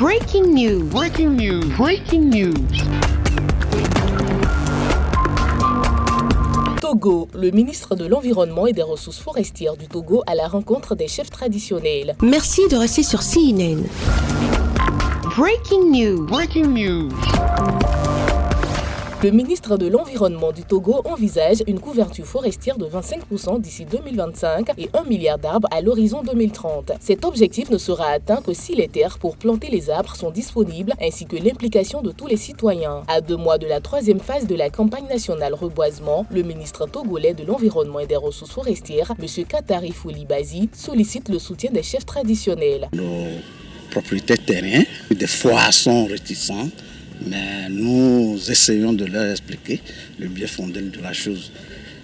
Breaking news. Breaking news. Breaking news. Togo, le ministre de l'Environnement et des Ressources forestières du Togo à la rencontre des chefs traditionnels. Merci de rester sur CNN. Breaking news. Breaking news. Le ministre de l'Environnement du Togo envisage une couverture forestière de 25% d'ici 2025 et 1 milliard d'arbres à l'horizon 2030. Cet objectif ne sera atteint que si les terres pour planter les arbres sont disponibles ainsi que l'implication de tous les citoyens. À 2 mois de la 3e phase de la campagne nationale reboisement, le ministre togolais de l'Environnement et des Ressources forestières, M. Katari Foulibazi, sollicite le soutien des chefs traditionnels. Nos propriétaires terriens, des fois, sont réticents. Mais nous essayons de leur expliquer le bien fondé de la chose.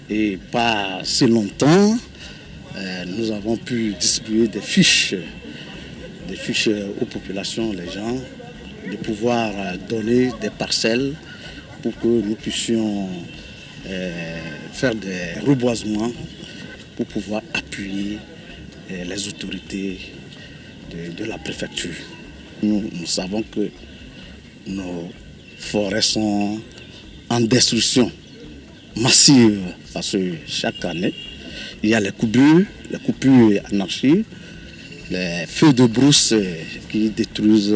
Et pas si longtemps, nous avons pu distribuer des fiches aux populations, les gens, de pouvoir donner des parcelles pour que nous puissions faire des reboisements pour pouvoir appuyer les autorités de la préfecture. Nous savons que nos forêts sont en destruction massive parce que chaque année, il y a les coupures anarchiques, les feux de brousse qui détruisent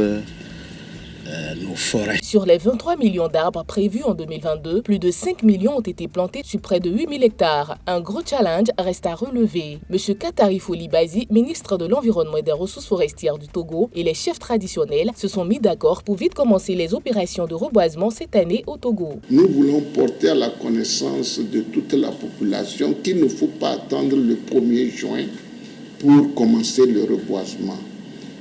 nos forêts. Sur les 23 millions d'arbres prévus en 2022, plus de 5 millions ont été plantés sur près de 8000 hectares. Un gros challenge reste à relever. M. Katari Foulibazi, ministre de l'Environnement et des Ressources forestières du Togo, et les chefs traditionnels se sont mis d'accord pour vite commencer les opérations de reboisement cette année au Togo. Nous voulons porter à la connaissance de toute la population qu'il ne faut pas attendre le 1er juin pour commencer le reboisement.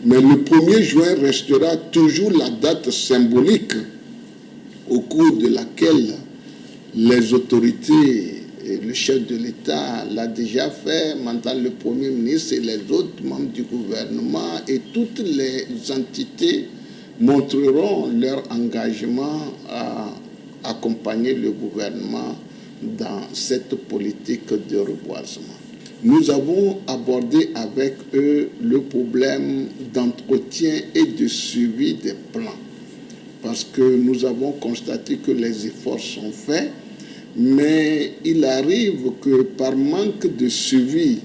Mais le 1er juin restera toujours la date symbolique au cours de laquelle les autorités et le chef de l'État l'a déjà fait, maintenant le Premier ministre et les autres membres du gouvernement et toutes les entités montreront leur engagement à accompagner le gouvernement dans cette politique de reboisement. Nous avons abordé avec eux le problème d'entretien et de suivi des plans. Parce que nous avons constaté que les efforts sont faits, mais il arrive que par manque de suivi,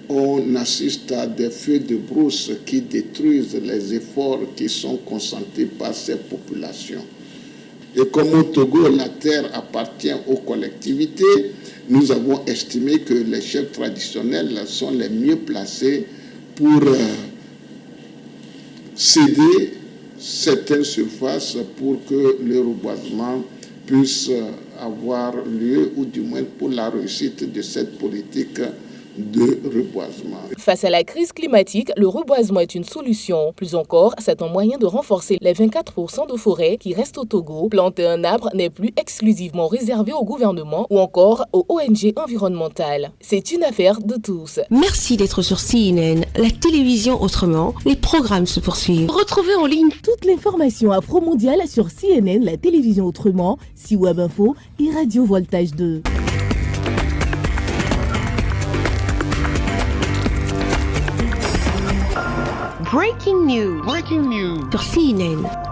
on assiste à des feux de brousse qui détruisent les efforts qui sont consentis par ces populations. Et comme au Togo, la terre appartient aux collectivités, nous avons estimé que les chefs traditionnels sont les mieux placés pour céder certaines surfaces pour que le reboisement puisse avoir lieu, ou du moins pour la réussite de cette politique de reboisement. Face à la crise climatique, le reboisement est une solution. Plus encore, c'est un moyen de renforcer les 24% de forêts qui restent au Togo. Planter un arbre n'est plus exclusivement réservé au gouvernement ou encore aux ONG environnementales. C'est une affaire de tous. Merci d'être sur CNN, la télévision autrement. Les programmes se poursuivent. Retrouvez en ligne toute l'information afro-mondiale sur CNN, la télévision autrement, C-Web Info et Radio Voltage 2. Breaking news. Breaking news. sur CNN.